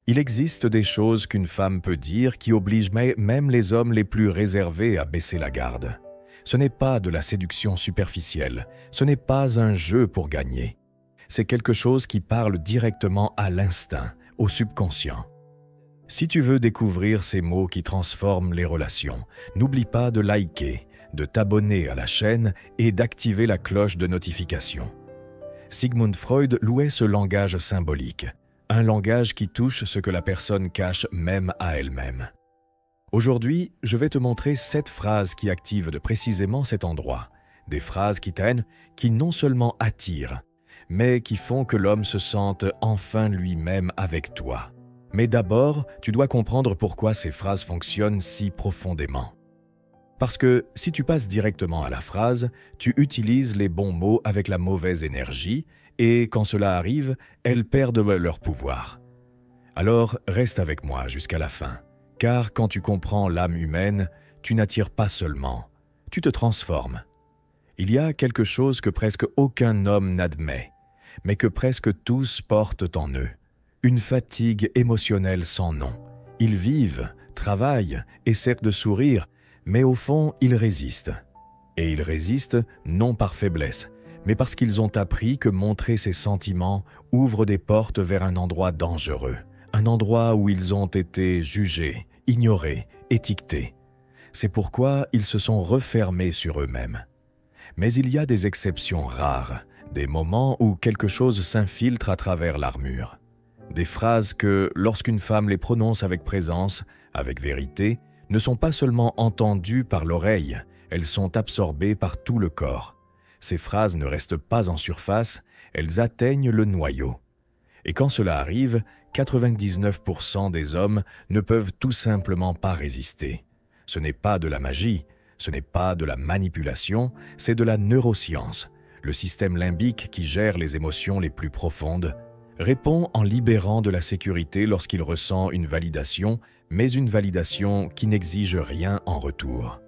Il existe des choses qu'une femme peut dire qui obligent même les hommes les plus réservés à baisser la garde. Ce n'est pas de la séduction superficielle, ce n'est pas un jeu pour gagner. C'est quelque chose qui parle directement à l'instinct, au subconscient. Si tu veux découvrir ces mots qui transforment les relations, n'oublie pas de liker, de t'abonner à la chaîne et d'activer la cloche de notification. Sigmund Freud louait ce langage symbolique, un langage qui touche ce que la personne cache même à elle-même. Aujourd'hui, je vais te montrer 7 phrases qui activent précisément cet endroit, des phrases qui non seulement attirent, mais qui font que l'homme se sente enfin lui-même avec toi. Mais d'abord, tu dois comprendre pourquoi ces phrases fonctionnent si profondément. Parce que si tu passes directement à la phrase, tu utilises les bons mots avec la mauvaise énergie et quand cela arrive, elles perdent leur pouvoir. Alors, reste avec moi jusqu'à la fin, car quand tu comprends l'âme humaine, tu n'attires pas seulement, tu te transformes. Il y a quelque chose que presque aucun homme n'admet, mais que presque tous portent en eux. Une fatigue émotionnelle sans nom. Ils vivent, travaillent, essaient de sourire, mais au fond, ils résistent. Et ils résistent non par faiblesse, mais parce qu'ils ont appris que montrer ses sentiments ouvre des portes vers un endroit dangereux, un endroit où ils ont été jugés, ignorés, étiquetés. C'est pourquoi ils se sont refermés sur eux-mêmes. Mais il y a des exceptions rares, des moments où quelque chose s'infiltre à travers l'armure. Des phrases que, lorsqu'une femme les prononce avec présence, avec vérité, ne sont pas seulement entendues par l'oreille, elles sont absorbées par tout le corps. Ces phrases ne restent pas en surface, elles atteignent le noyau. Et quand cela arrive, 99% des hommes ne peuvent tout simplement pas résister. Ce n'est pas de la magie, ce n'est pas de la manipulation, c'est de la neuroscience. Le système limbique qui gère les émotions les plus profondes répond en libérant de la sécurité lorsqu'il ressent une validation, mais une validation qui n'exige rien en retour.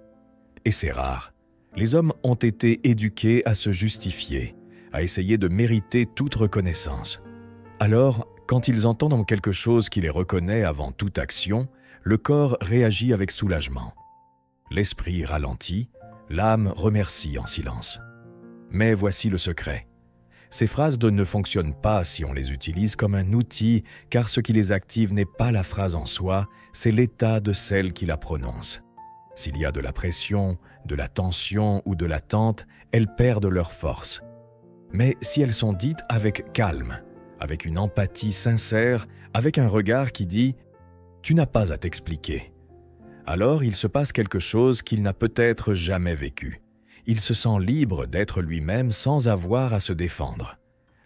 Et c'est rare. Les hommes ont été éduqués à se justifier, à essayer de mériter toute reconnaissance. Alors, quand ils entendent quelque chose qui les reconnaît avant toute action, le corps réagit avec soulagement. L'esprit ralentit, l'âme remercie en silence. Mais voici le secret. Ces phrases ne fonctionnent pas si on les utilise comme un outil, car ce qui les active n'est pas la phrase en soi, c'est l'état de celle qui la prononce. S'il y a de la pression, de la tension ou de l'attente, elles perdent leur force. Mais si elles sont dites avec calme, avec une empathie sincère, avec un regard qui dit « Tu n'as pas à t'expliquer », alors il se passe quelque chose qu'il n'a peut-être jamais vécu. Il se sent libre d'être lui-même sans avoir à se défendre.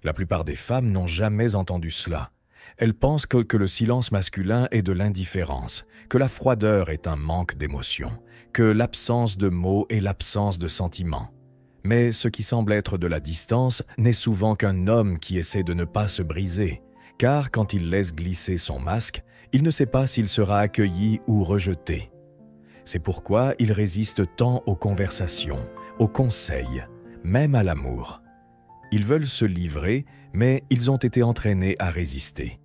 La plupart des femmes n'ont jamais entendu cela. Elles pensent que le silence masculin est de l'indifférence, que la froideur est un manque d'émotion, que l'absence de mots est l'absence de sentiments. Mais ce qui semble être de la distance n'est souvent qu'un homme qui essaie de ne pas se briser, car quand il laisse glisser son masque, il ne sait pas s'il sera accueilli ou rejeté. C'est pourquoi il résiste tant aux conversations, aux conseils, même à l'amour. Ils veulent se livrer, mais ils ont été entraînés à résister.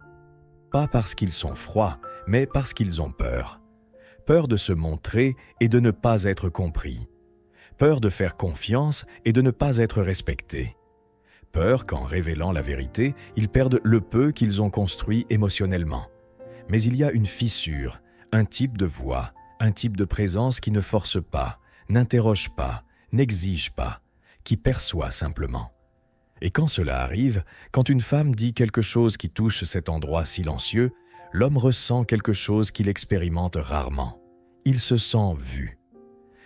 Pas parce qu'ils sont froids, mais parce qu'ils ont peur. Peur de se montrer et de ne pas être compris. Peur de faire confiance et de ne pas être respectés. Peur qu'en révélant la vérité, ils perdent le peu qu'ils ont construit émotionnellement. Mais il y a une fissure, un type de voix, un type de présence qui ne force pas, n'interroge pas, n'exige pas, qui perçoit simplement. Et quand cela arrive, quand une femme dit quelque chose qui touche cet endroit silencieux, l'homme ressent quelque chose qu'il expérimente rarement. Il se sent vu.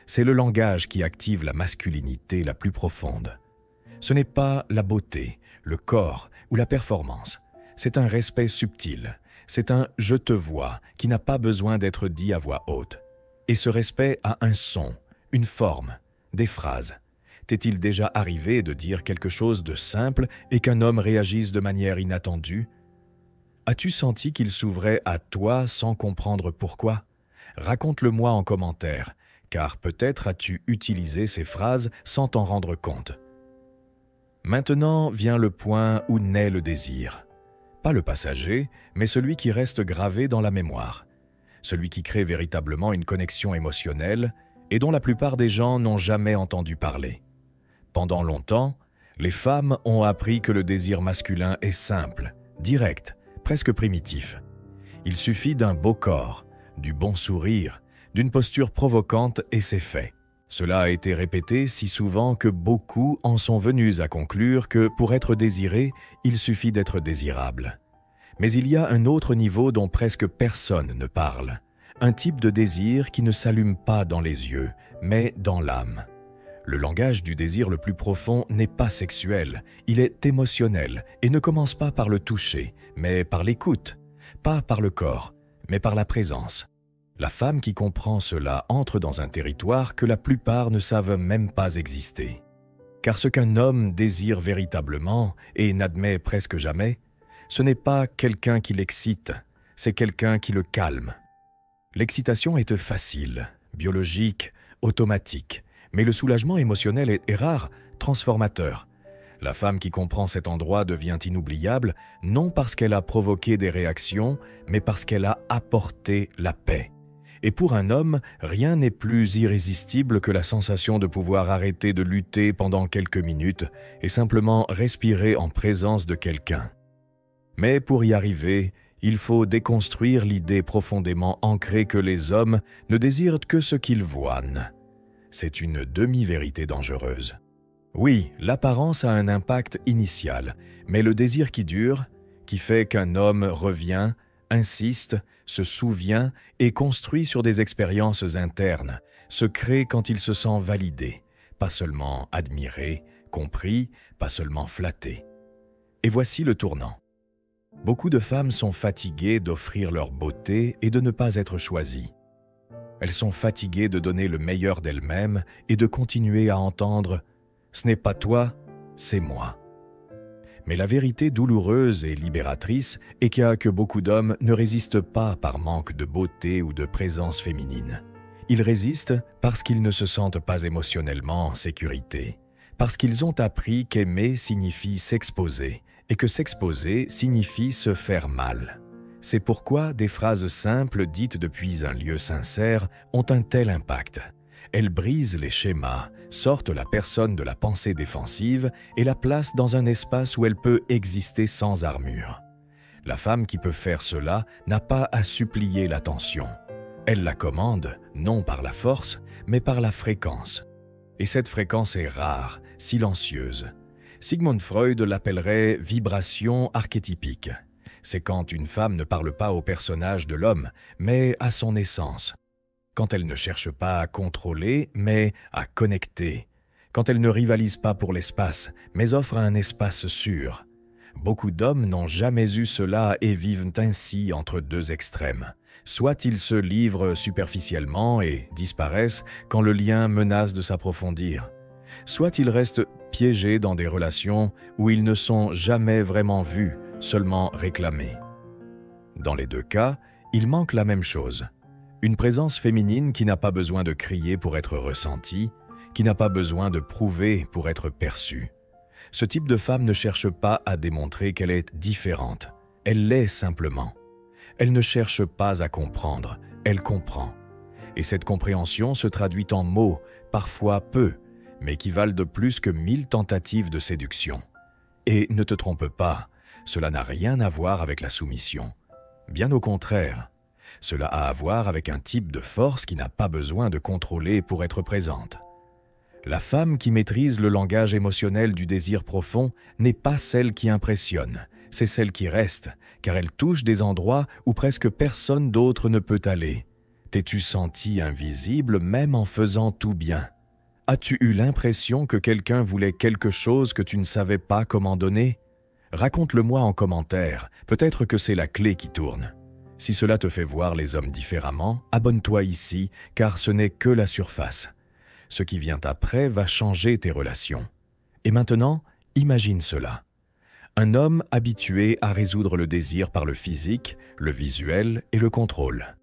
C'est le langage qui active la masculinité la plus profonde. Ce n'est pas la beauté, le corps ou la performance. C'est un respect subtil. C'est un « je te vois » qui n'a pas besoin d'être dit à voix haute. Et ce respect a un son, une forme, des phrases. T'est-il déjà arrivé de dire quelque chose de simple et qu'un homme réagisse de manière inattendue? As-tu senti qu'il s'ouvrait à toi sans comprendre pourquoi? Raconte-le-moi en commentaire, car peut-être as-tu utilisé ces phrases sans t'en rendre compte. Maintenant vient le point où naît le désir. Pas le passager, mais celui qui reste gravé dans la mémoire. Celui qui crée véritablement une connexion émotionnelle et dont la plupart des gens n'ont jamais entendu parler. Pendant longtemps, les femmes ont appris que le désir masculin est simple, direct, presque primitif. Il suffit d'un beau corps, du bon sourire, d'une posture provocante et c'est fait. Cela a été répété si souvent que beaucoup en sont venus à conclure que pour être désiré, il suffit d'être désirable. Mais il y a un autre niveau dont presque personne ne parle. Un type de désir qui ne s'allume pas dans les yeux, mais dans l'âme. Le langage du désir le plus profond n'est pas sexuel, il est émotionnel et ne commence pas par le toucher, mais par l'écoute, pas par le corps, mais par la présence. La femme qui comprend cela entre dans un territoire que la plupart ne savent même pas exister. Car ce qu'un homme désire véritablement et n'admet presque jamais, ce n'est pas quelqu'un qui l'excite, c'est quelqu'un qui le calme. L'excitation est facile, biologique, automatique, mais le soulagement émotionnel est rare, transformateur. La femme qui comprend cet endroit devient inoubliable, non parce qu'elle a provoqué des réactions, mais parce qu'elle a apporté la paix. Et pour un homme, rien n'est plus irrésistible que la sensation de pouvoir arrêter de lutter pendant quelques minutes et simplement respirer en présence de quelqu'un. Mais pour y arriver, il faut déconstruire l'idée profondément ancrée que les hommes ne désirent que ce qu'ils voient. C'est une demi-vérité dangereuse. Oui, l'apparence a un impact initial, mais le désir qui dure, qui fait qu'un homme revient, insiste, se souvient et construit sur des expériences internes, se crée quand il se sent validé, pas seulement admiré, compris, pas seulement flatté. Et voici le tournant. Beaucoup de femmes sont fatiguées d'offrir leur beauté et de ne pas être choisies. Elles sont fatiguées de donner le meilleur d'elles-mêmes et de continuer à entendre « ce n'est pas toi, c'est moi ». Mais la vérité douloureuse et libératrice est que beaucoup d'hommes ne résistent pas par manque de beauté ou de présence féminine. Ils résistent parce qu'ils ne se sentent pas émotionnellement en sécurité, parce qu'ils ont appris qu'aimer signifie s'exposer et que s'exposer signifie se faire mal. C'est pourquoi des phrases simples dites depuis un lieu sincère ont un tel impact. Elles brisent les schémas, sortent la personne de la pensée défensive et la placent dans un espace où elle peut exister sans armure. La femme qui peut faire cela n'a pas à supplier l'attention. Elle la commande, non par la force, mais par la fréquence. Et cette fréquence est rare, silencieuse. Sigmund Freud l'appellerait « vibration archétypique ». C'est quand une femme ne parle pas au personnage de l'homme, mais à son essence. Quand elle ne cherche pas à contrôler, mais à connecter. Quand elle ne rivalise pas pour l'espace, mais offre un espace sûr. Beaucoup d'hommes n'ont jamais eu cela et vivent ainsi entre deux extrêmes. Soit ils se livrent superficiellement et disparaissent quand le lien menace de s'approfondir. Soit ils restent piégés dans des relations où ils ne sont jamais vraiment vus, seulement réclamés. Dans les deux cas, il manque la même chose. Une présence féminine qui n'a pas besoin de crier pour être ressentie, qui n'a pas besoin de prouver pour être perçue. Ce type de femme ne cherche pas à démontrer qu'elle est différente. Elle l'est simplement. Elle ne cherche pas à comprendre, elle comprend. Et cette compréhension se traduit en mots, parfois peu, mais qui valent de plus que 1000 tentatives de séduction. Et ne te trompe pas, cela n'a rien à voir avec la soumission. Bien au contraire. Cela a à voir avec un type de force qui n'a pas besoin de contrôler pour être présente. La femme qui maîtrise le langage émotionnel du désir profond n'est pas celle qui impressionne, c'est celle qui reste, car elle touche des endroits où presque personne d'autre ne peut aller. T'es-tu senti invisible même en faisant tout bien? As-tu eu l'impression que quelqu'un voulait quelque chose que tu ne savais pas comment donner? Raconte-le-moi en commentaire, peut-être que c'est la clé qui tourne. Si cela te fait voir les hommes différemment, abonne-toi ici, car ce n'est que la surface. Ce qui vient après va changer tes relations. Et maintenant, imagine cela. Un homme habitué à résoudre le désir par le physique, le visuel et le contrôle.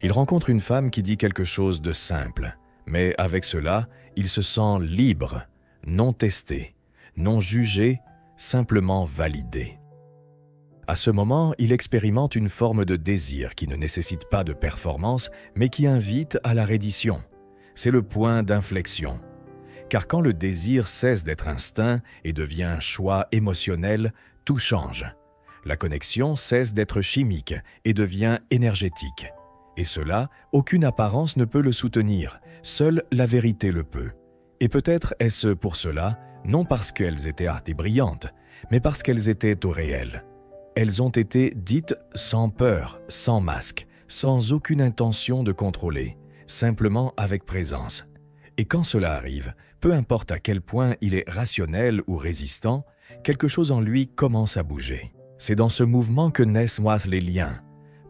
Il rencontre une femme qui dit quelque chose de simple, mais avec cela, il se sent libre, non testé, non jugé, simplement validé. À ce moment, il expérimente une forme de désir qui ne nécessite pas de performance, mais qui invite à la reddition. C'est le point d'inflexion. Car quand le désir cesse d'être instinct et devient un choix émotionnel, tout change. La connexion cesse d'être chimique et devient énergétique. Et cela, aucune apparence ne peut le soutenir, seule la vérité le peut. Et peut-être est-ce pour cela, non parce qu'elles étaient hâtes et brillantes, mais parce qu'elles étaient au réel. Elles ont été dites sans peur, sans masque, sans aucune intention de contrôler, simplement avec présence. Et quand cela arrive, peu importe à quel point il est rationnel ou résistant, quelque chose en lui commence à bouger. C'est dans ce mouvement que naissent les liens,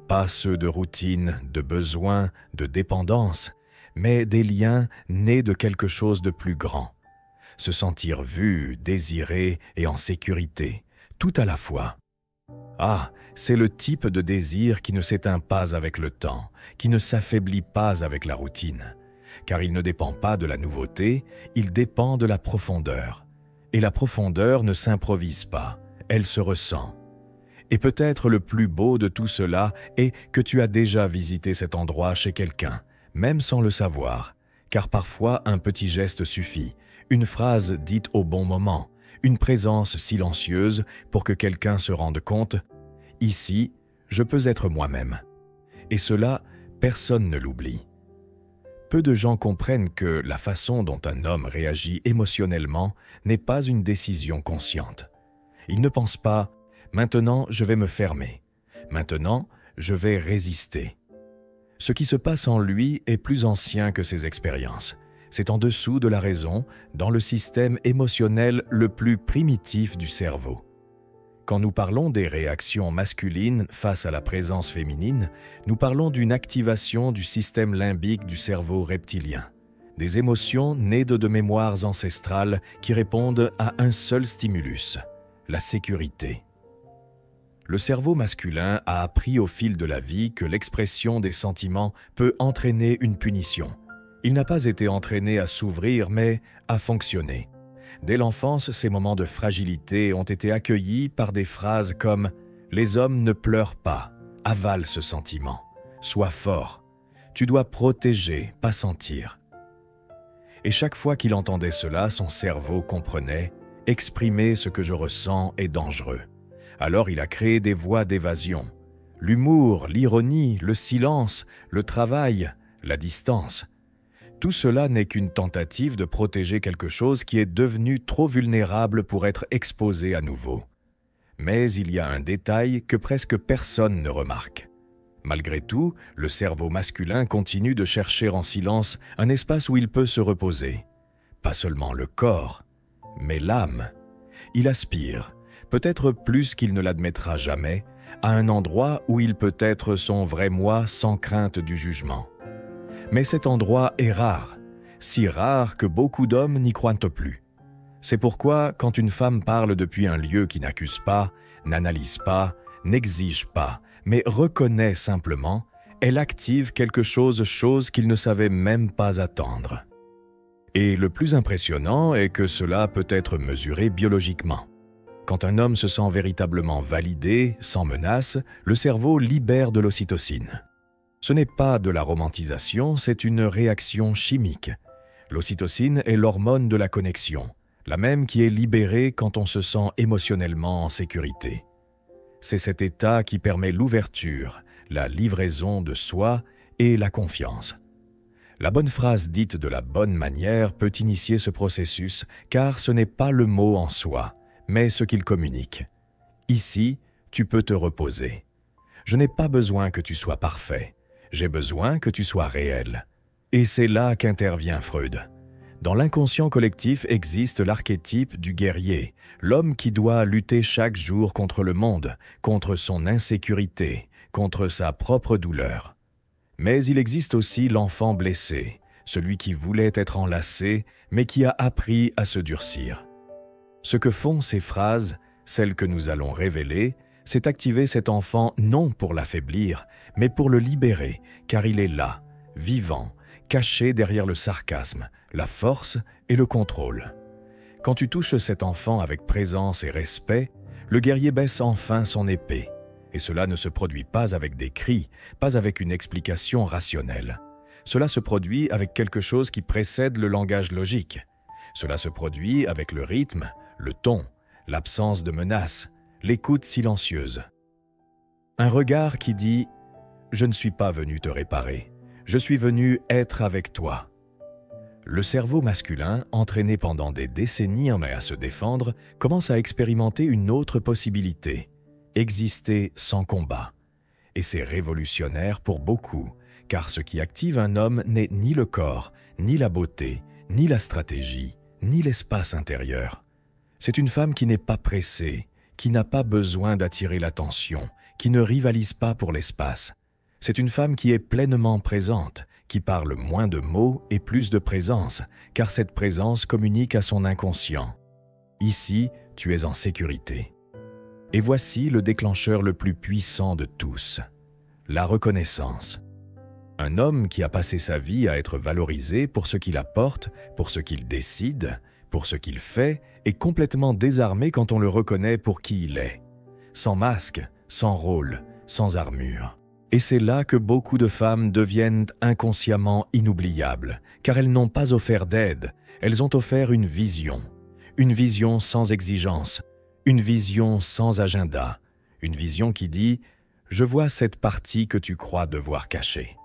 pas ceux de routine, de besoin, de dépendance, mais des liens nés de quelque chose de plus grand. Se sentir vu, désiré et en sécurité, tout à la fois. Ah, c'est le type de désir qui ne s'éteint pas avec le temps, qui ne s'affaiblit pas avec la routine. Car il ne dépend pas de la nouveauté, il dépend de la profondeur. Et la profondeur ne s'improvise pas, elle se ressent. Et peut-être le plus beau de tout cela est que tu as déjà visité cet endroit chez quelqu'un, même sans le savoir, car parfois un petit geste suffit, une phrase dite au bon moment, une présence silencieuse pour que quelqu'un se rende compte « Ici, je peux être moi-même ». Et cela, personne ne l'oublie. Peu de gens comprennent que la façon dont un homme réagit émotionnellement n'est pas une décision consciente. Il ne pense pas « maintenant je vais me fermer, maintenant je vais résister ». Ce qui se passe en lui est plus ancien que ses expériences. C'est en dessous de la raison, dans le système émotionnel le plus primitif du cerveau. Quand nous parlons des réactions masculines face à la présence féminine, nous parlons d'une activation du système limbique du cerveau reptilien. Des émotions nées de mémoires ancestrales qui répondent à un seul stimulus, la sécurité. Le cerveau masculin a appris au fil de la vie que l'expression des sentiments peut entraîner une punition. Il n'a pas été entraîné à s'ouvrir, mais à fonctionner. Dès l'enfance, ces moments de fragilité ont été accueillis par des phrases comme « Les hommes ne pleurent pas, avale ce sentiment, sois fort, tu dois protéger, pas sentir ». Et chaque fois qu'il entendait cela, son cerveau comprenait « Exprimer ce que je ressens est dangereux ». Alors il a créé des voies d'évasion. L'humour, l'ironie, le silence, le travail, la distance. Tout cela n'est qu'une tentative de protéger quelque chose qui est devenu trop vulnérable pour être exposé à nouveau. Mais il y a un détail que presque personne ne remarque. Malgré tout, le cerveau masculin continue de chercher en silence un espace où il peut se reposer. Pas seulement le corps, mais l'âme. Il aspire, peut-être plus qu'il ne l'admettra jamais, à un endroit où il peut être son vrai moi sans crainte du jugement. Mais cet endroit est rare, si rare que beaucoup d'hommes n'y croient plus. C'est pourquoi, quand une femme parle depuis un lieu qui n'accuse pas, n'analyse pas, n'exige pas, mais reconnaît simplement, elle active quelque chose qu'il ne savait même pas attendre. Et le plus impressionnant est que cela peut être mesuré biologiquement. Quand un homme se sent véritablement validé, sans menace, le cerveau libère de l'ocytocine. Ce n'est pas de la romantisation, c'est une réaction chimique. L'ocytocine est l'hormone de la connexion, la même qui est libérée quand on se sent émotionnellement en sécurité. C'est cet état qui permet l'ouverture, la livraison de soi et la confiance. La bonne phrase dite de la bonne manière peut initier ce processus car ce n'est pas le mot en soi, mais ce qu'il communique. Ici, tu peux te reposer. Je n'ai pas besoin que tu sois parfait. J'ai besoin que tu sois réel. Et c'est là qu'intervient Freud. Dans l'inconscient collectif existe l'archétype du guerrier, l'homme qui doit lutter chaque jour contre le monde, contre son insécurité, contre sa propre douleur. Mais il existe aussi l'enfant blessé, celui qui voulait être enlacé, mais qui a appris à se durcir. Ce que font ces phrases, celles que nous allons révéler, c'est activer cet enfant non pour l'affaiblir, mais pour le libérer, car il est là, vivant, caché derrière le sarcasme, la force et le contrôle. Quand tu touches cet enfant avec présence et respect, Le guerrier baisse enfin son épée. Et cela ne se produit pas avec des cris, pas avec une explication rationnelle. Cela se produit avec quelque chose qui précède le langage logique. Cela se produit avec le rythme, le ton, l'absence de menace, l'écoute silencieuse. Un regard qui dit « Je ne suis pas venu te réparer, je suis venu être avec toi ». Le cerveau masculin, entraîné pendant des décennies à se défendre, commence à expérimenter une autre possibilité, exister sans combat. Et c'est révolutionnaire pour beaucoup, car ce qui active un homme n'est ni le corps, ni la beauté, ni la stratégie, ni l'espace intérieur. C'est une femme qui n'est pas pressée, qui n'a pas besoin d'attirer l'attention, qui ne rivalise pas pour l'espace. C'est une femme qui est pleinement présente, qui parle moins de mots et plus de présence, car cette présence communique à son inconscient. Ici, tu es en sécurité. Et voici le déclencheur le plus puissant de tous, la reconnaissance. Un homme qui a passé sa vie à être valorisé pour ce qu'il apporte, pour ce qu'il décide, pour ce qu'il fait, est complètement désarmé quand on le reconnaît pour qui il est. Sans masque, sans rôle, sans armure. Et c'est là que beaucoup de femmes deviennent inconsciemment inoubliables, car elles n'ont pas offert d'aide, elles ont offert une vision sans exigence, une vision sans agenda, une vision qui dit « Je vois cette partie que tu crois devoir cacher ».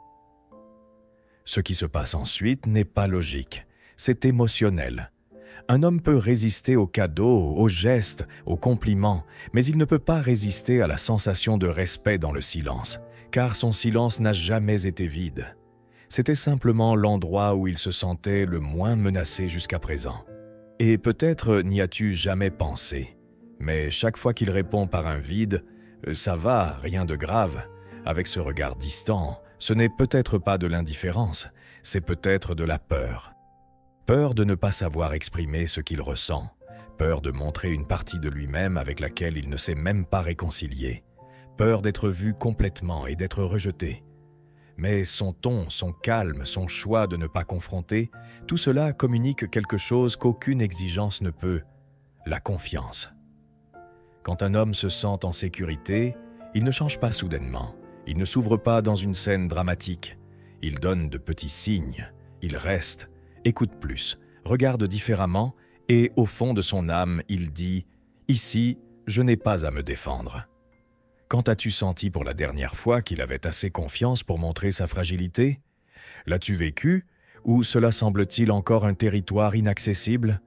Ce qui se passe ensuite n'est pas logique, c'est émotionnel. Un homme peut résister aux cadeaux, aux gestes, aux compliments, mais il ne peut pas résister à la sensation de respect dans le silence, car son silence n'a jamais été vide. C'était simplement l'endroit où il se sentait le moins menacé jusqu'à présent. Et peut-être n'y as-tu jamais pensé, mais chaque fois qu'il répond par un vide, « ça va, rien de grave », avec ce regard distant, ce n'est peut-être pas de l'indifférence, c'est peut-être de la peur. Peur de ne pas savoir exprimer ce qu'il ressent, peur de montrer une partie de lui-même avec laquelle il ne s'est même pas réconcilié, peur d'être vu complètement et d'être rejeté. Mais son ton, son calme, son choix de ne pas confronter, tout cela communique quelque chose qu'aucune exigence ne peut, la confiance. Quand un homme se sent en sécurité, il ne change pas soudainement, il ne s'ouvre pas dans une scène dramatique, il donne de petits signes, il reste, écoute plus, regarde différemment et au fond de son âme, il dit « Ici, je n'ai pas à me défendre ». Quand as-tu senti pour la dernière fois qu'il avait assez confiance pour montrer sa fragilité? L'as-tu vécu ou cela semble-t-il encore un territoire inaccessible?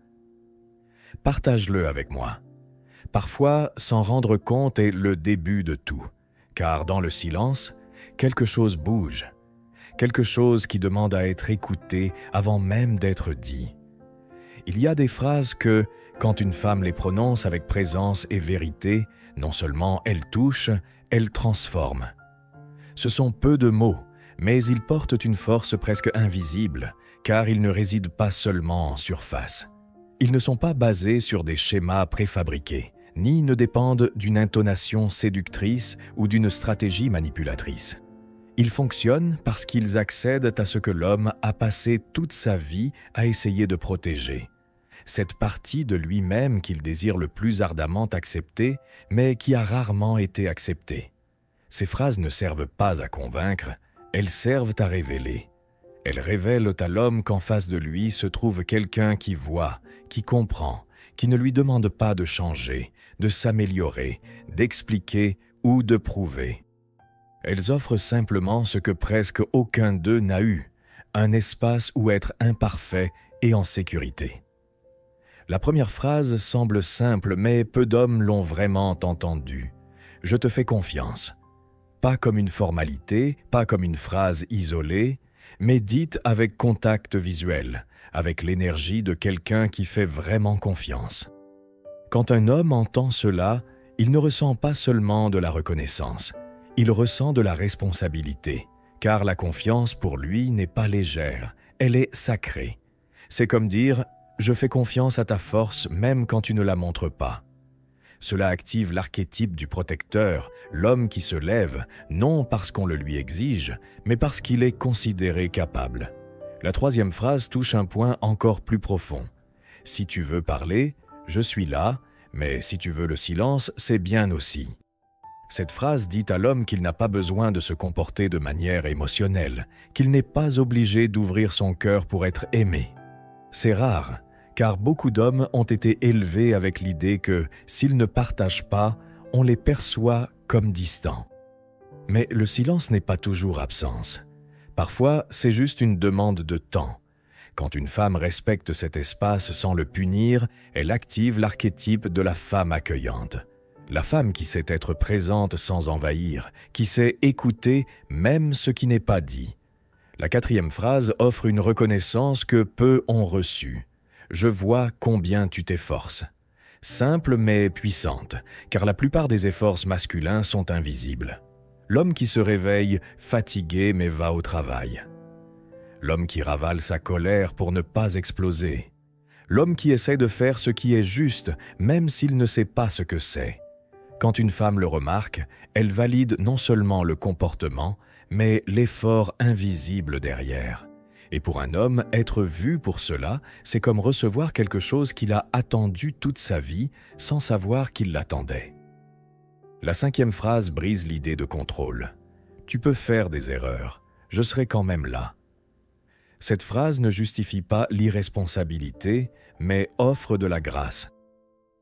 Partage-le avec moi. Parfois, s'en rendre compte est le début de tout, car dans le silence, quelque chose bouge, quelque chose qui demande à être écouté avant même d'être dit. Il y a des phrases que, quand une femme les prononce avec présence et vérité, non seulement elles touchent, elles transforment. Ce sont peu de mots, mais ils portent une force presque invisible, car ils ne résident pas seulement en surface. Ils ne sont pas basés sur des schémas préfabriqués, ni ne dépendent d'une intonation séductrice ou d'une stratégie manipulatrice. Ils fonctionnent parce qu'ils accèdent à ce que l'homme a passé toute sa vie à essayer de protéger. Cette partie de lui-même qu'il désire le plus ardemment accepter, mais qui a rarement été acceptée. Ces phrases ne servent pas à convaincre, elles servent à révéler. Elles révèlent à l'homme qu'en face de lui se trouve quelqu'un qui voit, qui comprend, qui ne lui demande pas de changer, de s'améliorer, d'expliquer ou de prouver. Elles offrent simplement ce que presque aucun d'eux n'a eu, un espace où être imparfait et en sécurité. La première phrase semble simple, mais peu d'hommes l'ont vraiment entendue. « Je te fais confiance ». Pas comme une formalité, pas comme une phrase isolée, mais dite avec contact visuel, avec l'énergie de quelqu'un qui fait vraiment confiance. Quand un homme entend cela, il ne ressent pas seulement de la reconnaissance, il ressent de la responsabilité, car la confiance pour lui n'est pas légère, elle est sacrée. C'est comme dire « je fais confiance à ta force même quand tu ne la montres pas ». Cela active l'archétype du protecteur, l'homme qui se lève, non parce qu'on le lui exige, mais parce qu'il est considéré capable. La troisième phrase touche un point encore plus profond. « Si tu veux parler, je suis là, mais si tu veux le silence, c'est bien aussi. Cette phrase dit à l'homme qu'il n'a pas besoin de se comporter de manière émotionnelle, qu'il n'est pas obligé d'ouvrir son cœur pour être aimé. C'est rare, car beaucoup d'hommes ont été élevés avec l'idée que, s'ils ne partagent pas, on les perçoit comme distants. Mais le silence n'est pas toujours absence. Parfois, c'est juste une demande de temps. Quand une femme respecte cet espace sans le punir, elle active l'archétype de la femme accueillante. La femme qui sait être présente sans envahir, qui sait écouter même ce qui n'est pas dit. La 4e phrase offre une reconnaissance que peu ont reçue. Je vois combien tu t'efforces. Simple mais puissante, car la plupart des efforts masculins sont invisibles. L'homme qui se réveille fatigué mais va au travail. L'homme qui ravale sa colère pour ne pas exploser. L'homme qui essaie de faire ce qui est juste, même s'il ne sait pas ce que c'est. Quand une femme le remarque, elle valide non seulement le comportement, mais l'effort invisible derrière. Et pour un homme, être vu pour cela, c'est comme recevoir quelque chose qu'il a attendu toute sa vie sans savoir qu'il l'attendait. La 5e phrase brise l'idée de contrôle. Tu peux faire des erreurs, je serai quand même là. Cette phrase ne justifie pas l'irresponsabilité, mais offre de la grâce.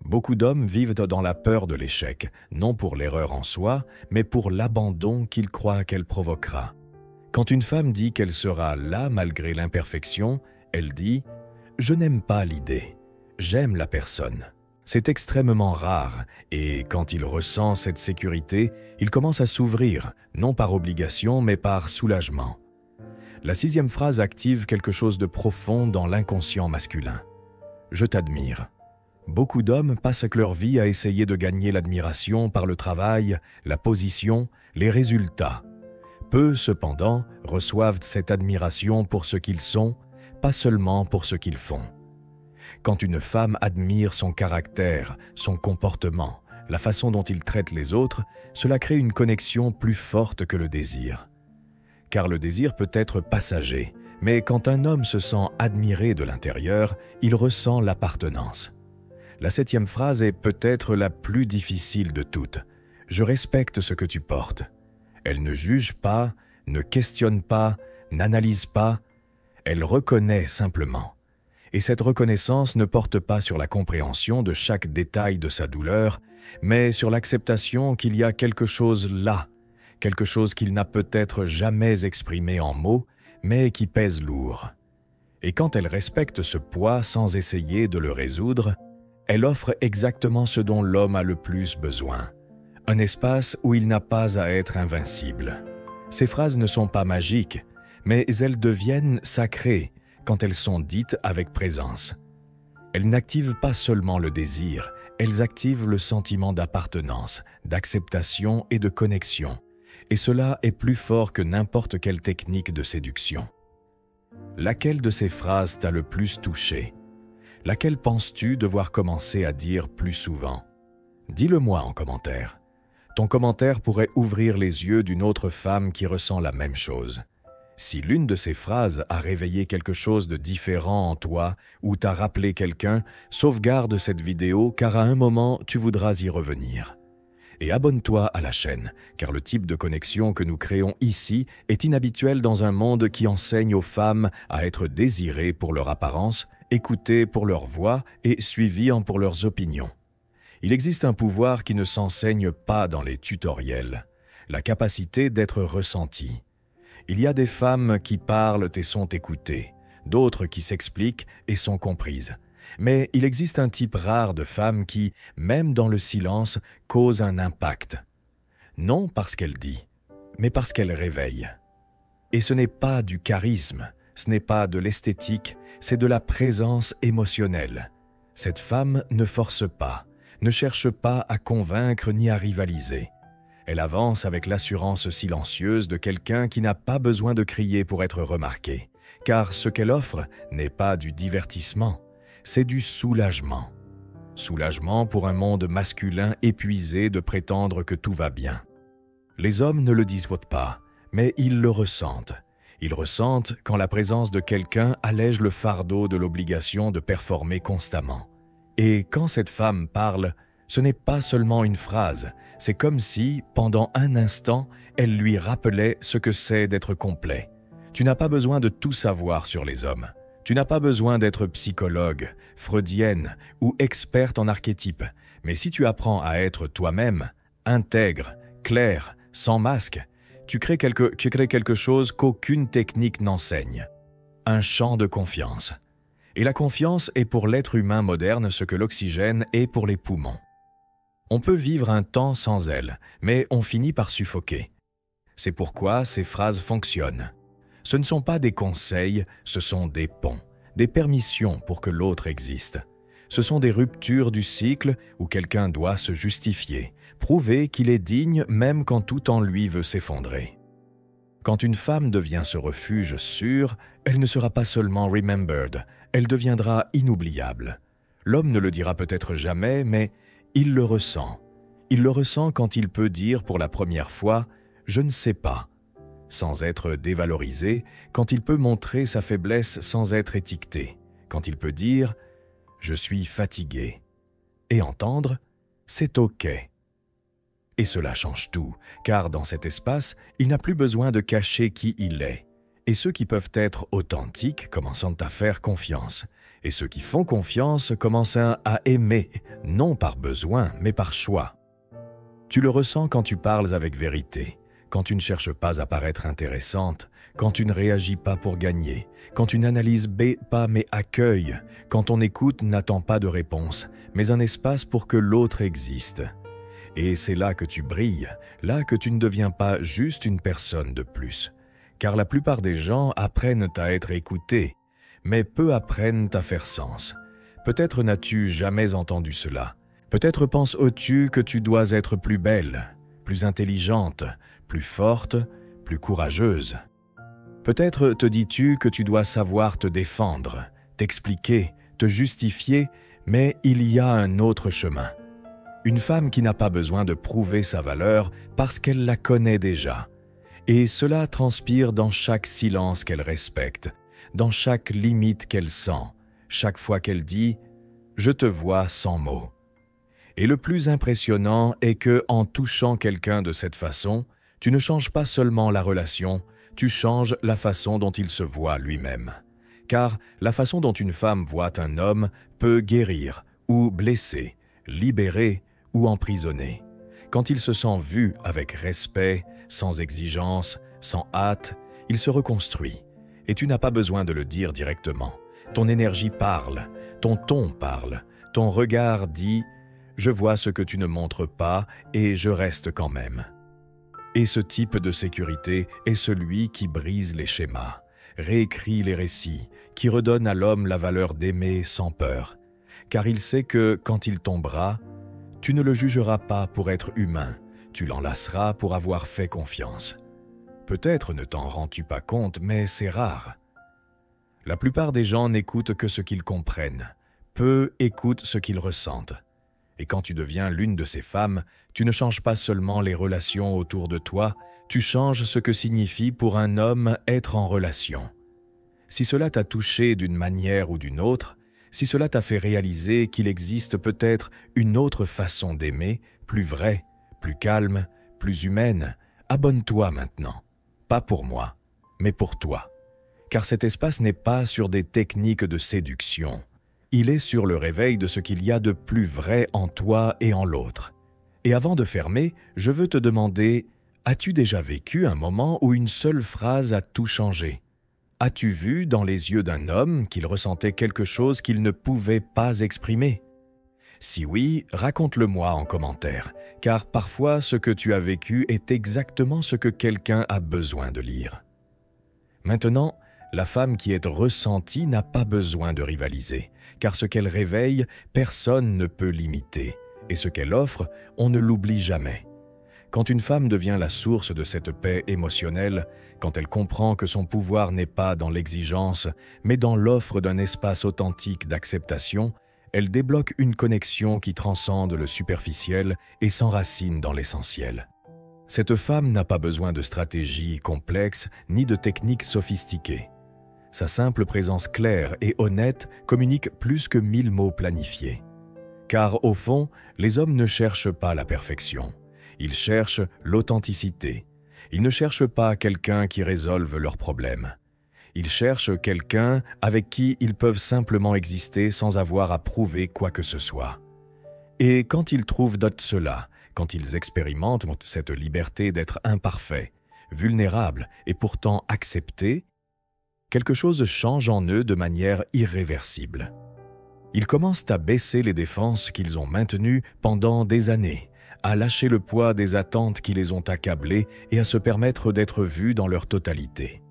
Beaucoup d'hommes vivent dans la peur de l'échec, non pour l'erreur en soi, mais pour l'abandon qu'ils croient qu'elle provoquera. Quand une femme dit qu'elle sera là malgré l'imperfection, elle dit « Je n'aime pas l'idée, j'aime la personne ». C'est extrêmement rare, et quand il ressent cette sécurité, il commence à s'ouvrir, non par obligation, mais par soulagement. La 6e phrase active quelque chose de profond dans l'inconscient masculin. « Je t'admire ». Beaucoup d'hommes passent leur vie à essayer de gagner l'admiration par le travail, la position, les résultats. Peu, cependant, reçoivent cette admiration pour ce qu'ils sont, pas seulement pour ce qu'ils font. Quand une femme admire son caractère, son comportement, la façon dont il traite les autres, cela crée une connexion plus forte que le désir. Car le désir peut être passager, mais quand un homme se sent admiré de l'intérieur, il ressent l'appartenance. La 7e phrase est peut-être la plus difficile de toutes. « Je respecte ce que tu portes ». Elle ne juge pas, ne questionne pas, n'analyse pas, elle reconnaît simplement. Et cette reconnaissance ne porte pas sur la compréhension de chaque détail de sa douleur, mais sur l'acceptation qu'il y a quelque chose là, quelque chose qu'il n'a peut-être jamais exprimé en mots, mais qui pèse lourd. Et quand elle respecte ce poids sans essayer de le résoudre, elle offre exactement ce dont l'homme a le plus besoin. Un espace où il n'a pas à être invincible. Ces phrases ne sont pas magiques, mais elles deviennent sacrées quand elles sont dites avec présence. Elles n'activent pas seulement le désir, elles activent le sentiment d'appartenance, d'acceptation et de connexion. Et cela est plus fort que n'importe quelle technique de séduction. Laquelle de ces phrases t'a le plus touché ? Laquelle penses-tu devoir commencer à dire plus souvent? Dis-le-moi en commentaire. Ton commentaire pourrait ouvrir les yeux d'une autre femme qui ressent la même chose. Si l'une de ces phrases a réveillé quelque chose de différent en toi ou t'a rappelé quelqu'un, sauvegarde cette vidéo car à un moment tu voudras y revenir. Et abonne-toi à la chaîne, car le type de connexion que nous créons ici est inhabituel dans un monde qui enseigne aux femmes à être désirées pour leur apparence, écoutées pour leur voix et suivies pour leurs opinions. Il existe un pouvoir qui ne s'enseigne pas dans les tutoriels, la capacité d'être ressentie. Il y a des femmes qui parlent et sont écoutées, d'autres qui s'expliquent et sont comprises. Mais il existe un type rare de femmes qui, même dans le silence, causent un impact. Non parce qu'elle dit, mais parce qu'elle réveille. Et ce n'est pas du charisme, ce n'est pas de l'esthétique, c'est de la présence émotionnelle. Cette femme ne force pas, ne cherche pas à convaincre ni à rivaliser. Elle avance avec l'assurance silencieuse de quelqu'un qui n'a pas besoin de crier pour être remarqué, car ce qu'elle offre n'est pas du divertissement, c'est du soulagement. Soulagement pour un monde masculin épuisé de prétendre que tout va bien. Les hommes ne le disent pas, mais ils le ressentent. Ils ressentent quand la présence de quelqu'un allège le fardeau de l'obligation de performer constamment. Et quand cette femme parle, ce n'est pas seulement une phrase, c'est comme si, pendant un instant, elle lui rappelait ce que c'est d'être complet. Tu n'as pas besoin de tout savoir sur les hommes. Tu n'as pas besoin d'être psychologue, freudienne ou experte en archétypes. Mais si tu apprends à être toi-même, intègre, clair, sans masque, tu crées quelque chose qu'aucune technique n'enseigne. Un champ de confiance. Et la confiance est pour l'être humain moderne ce que l'oxygène est pour les poumons. On peut vivre un temps sans elle, mais on finit par suffoquer. C'est pourquoi ces phrases fonctionnent. Ce ne sont pas des conseils, ce sont des ponts, des permissions pour que l'autre existe. Ce sont des ruptures du cycle où quelqu'un doit se justifier, prouver qu'il est digne même quand tout en lui veut s'effondrer. Quand une femme devient ce refuge sûr, elle ne sera pas seulement remembered, elle deviendra inoubliable. L'homme ne le dira peut-être jamais, mais il le ressent. Il le ressent quand il peut dire pour la première fois « je ne sais pas », sans être dévalorisé, quand il peut montrer sa faiblesse sans être étiqueté, quand il peut dire « je suis fatigué » et entendre « c'est OK ». Et cela change tout, car dans cet espace, il n'a plus besoin de cacher qui il est. Et ceux qui peuvent être authentiques commencent à faire confiance. Et ceux qui font confiance commencent à aimer, non par besoin, mais par choix. Tu le ressens quand tu parles avec vérité, quand tu ne cherches pas à paraître intéressante, quand tu ne réagis pas pour gagner, quand tu n'analyses pas mais accueilles, quand ton écoute n'attend pas de réponse, mais un espace pour que l'autre existe. Et c'est là que tu brilles, là que tu ne deviens pas juste une personne de plus. Car la plupart des gens apprennent à être écoutés, mais peu apprennent à faire sens. Peut-être n'as-tu jamais entendu cela. Peut-être penses-tu que tu dois être plus belle, plus intelligente, plus forte, plus courageuse. Peut-être te dis-tu que tu dois savoir te défendre, t'expliquer, te justifier, mais il y a un autre chemin. Une femme qui n'a pas besoin de prouver sa valeur parce qu'elle la connaît déjà. Et cela transpire dans chaque silence qu'elle respecte, dans chaque limite qu'elle sent, chaque fois qu'elle dit « je te vois sans mots ». Et le plus impressionnant est que, en touchant quelqu'un de cette façon, tu ne changes pas seulement la relation, tu changes la façon dont il se voit lui-même. Car la façon dont une femme voit un homme peut guérir ou blesser, libérer ou emprisonner. Quand il se sent vu avec respect, sans exigence, sans hâte, il se reconstruit. Et tu n'as pas besoin de le dire directement. Ton énergie parle, ton ton parle, ton regard dit « je vois ce que tu ne montres pas et je reste quand même ». Et ce type de sécurité est celui qui brise les schémas, réécrit les récits, qui redonne à l'homme la valeur d'aimer sans peur. Car il sait que, quand il tombera, tu ne le jugeras pas pour être humain, tu l'enlaceras pour avoir fait confiance. Peut-être ne t'en rends-tu pas compte, mais c'est rare. La plupart des gens n'écoutent que ce qu'ils comprennent, peu écoutent ce qu'ils ressentent. Et quand tu deviens l'une de ces femmes, tu ne changes pas seulement les relations autour de toi, tu changes ce que signifie pour un homme être en relation. Si cela t'a touché d'une manière ou d'une autre, si cela t'a fait réaliser qu'il existe peut-être une autre façon d'aimer, plus vraie, plus calme, plus humaine, abonne-toi maintenant. Pas pour moi, mais pour toi. Car cet espace n'est pas sur des techniques de séduction. Il est sur le réveil de ce qu'il y a de plus vrai en toi et en l'autre. Et avant de fermer, je veux te demander, as-tu déjà vécu un moment où une seule phrase a tout changé? As-tu vu dans les yeux d'un homme qu'il ressentait quelque chose qu'il ne pouvait pas exprimer? Si oui, raconte-le-moi en commentaire, car parfois ce que tu as vécu est exactement ce que quelqu'un a besoin de lire. Maintenant, la femme qui est ressentie n'a pas besoin de rivaliser, car ce qu'elle réveille, personne ne peut l'imiter, et ce qu'elle offre, on ne l'oublie jamais. Quand une femme devient la source de cette paix émotionnelle, quand elle comprend que son pouvoir n'est pas dans l'exigence, mais dans l'offre d'un espace authentique d'acceptation, elle débloque une connexion qui transcende le superficiel et s'enracine dans l'essentiel. Cette femme n'a pas besoin de stratégies complexes ni de techniques sophistiquées. Sa simple présence claire et honnête communique plus que 1000 mots planifiés. Car au fond, les hommes ne cherchent pas la perfection. Ils cherchent l'authenticité. Ils ne cherchent pas quelqu'un qui résolve leurs problèmes. Ils cherchent quelqu'un avec qui ils peuvent simplement exister sans avoir à prouver quoi que ce soit. Et quand ils trouvent cela, quand ils expérimentent cette liberté d'être imparfaits, vulnérables et pourtant acceptés, quelque chose change en eux de manière irréversible. Ils commencent à baisser les défenses qu'ils ont maintenues pendant des années, à lâcher le poids des attentes qui les ont accablés et à se permettre d'être vus dans leur totalité.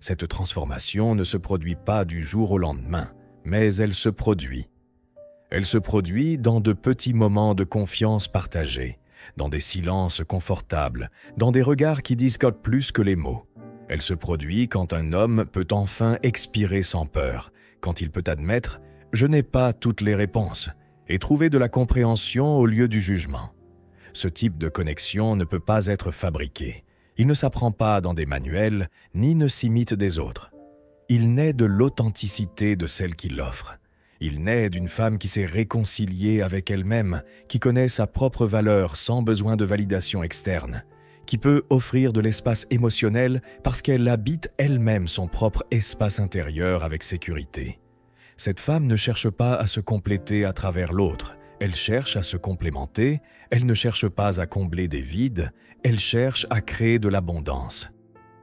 Cette transformation ne se produit pas du jour au lendemain, mais elle se produit. Elle se produit dans de petits moments de confiance partagés, dans des silences confortables, dans des regards qui disent plus que les mots. Elle se produit quand un homme peut enfin expirer sans peur, quand il peut admettre « je n'ai pas toutes les réponses » et trouver de la compréhension au lieu du jugement. Ce type de connexion ne peut pas être fabriqué. Il ne s'apprend pas dans des manuels, ni ne s'imite des autres. Il naît de l'authenticité de celle qui l'offre. Il naît d'une femme qui s'est réconciliée avec elle-même, qui connaît sa propre valeur sans besoin de validation externe, qui peut offrir de l'espace émotionnel parce qu'elle habite elle-même son propre espace intérieur avec sécurité. Cette femme ne cherche pas à se compléter à travers l'autre, elle cherche à se complémenter, elle ne cherche pas à combler des vides, elle cherche à créer de l'abondance.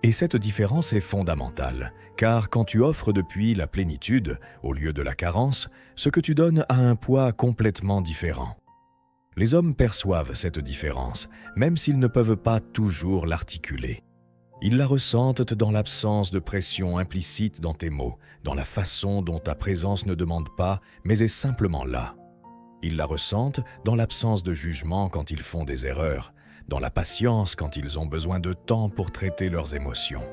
Et cette différence est fondamentale, car quand tu offres depuis la plénitude, au lieu de la carence, ce que tu donnes a un poids complètement différent. Les hommes perçoivent cette différence, même s'ils ne peuvent pas toujours l'articuler. Ils la ressentent dans l'absence de pression implicite dans tes mots, dans la façon dont ta présence ne demande pas, mais est simplement là. Ils la ressentent dans l'absence de jugement quand ils font des erreurs, dans la patience quand ils ont besoin de temps pour traiter leurs émotions,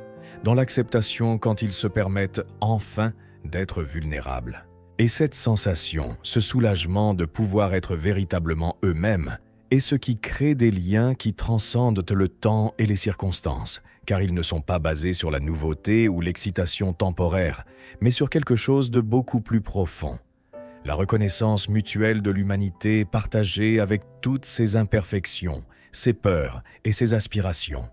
dans l'acceptation quand ils se permettent enfin d'être vulnérables. Et cette sensation, ce soulagement de pouvoir être véritablement eux-mêmes, est ce qui crée des liens qui transcendent le temps et les circonstances, car ils ne sont pas basés sur la nouveauté ou l'excitation temporaire, mais sur quelque chose de beaucoup plus profond. La reconnaissance mutuelle de l'humanité partagée avec toutes ses imperfections, ses peurs et ses aspirations.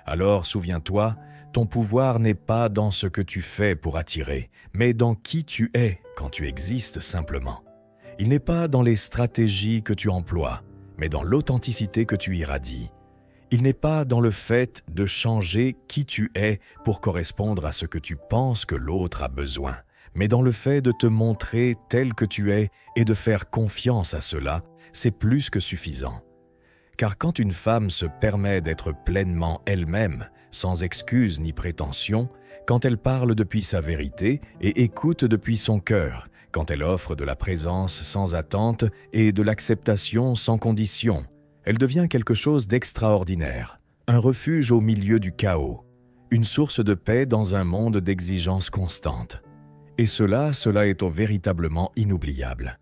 Alors, souviens-toi, ton pouvoir n'est pas dans ce que tu fais pour attirer, mais dans qui tu es quand tu existes simplement. Il n'est pas dans les stratégies que tu emploies, mais dans l'authenticité que tu irradies. Il n'est pas dans le fait de changer qui tu es pour correspondre à ce que tu penses que l'autre a besoin, mais dans le fait de te montrer tel que tu es et de faire confiance à cela, c'est plus que suffisant. Car quand une femme se permet d'être pleinement elle-même, sans excuse ni prétention, quand elle parle depuis sa vérité et écoute depuis son cœur, quand elle offre de la présence sans attente et de l'acceptation sans condition, elle devient quelque chose d'extraordinaire, un refuge au milieu du chaos, une source de paix dans un monde d'exigences constantes. Et cela est véritablement inoubliable.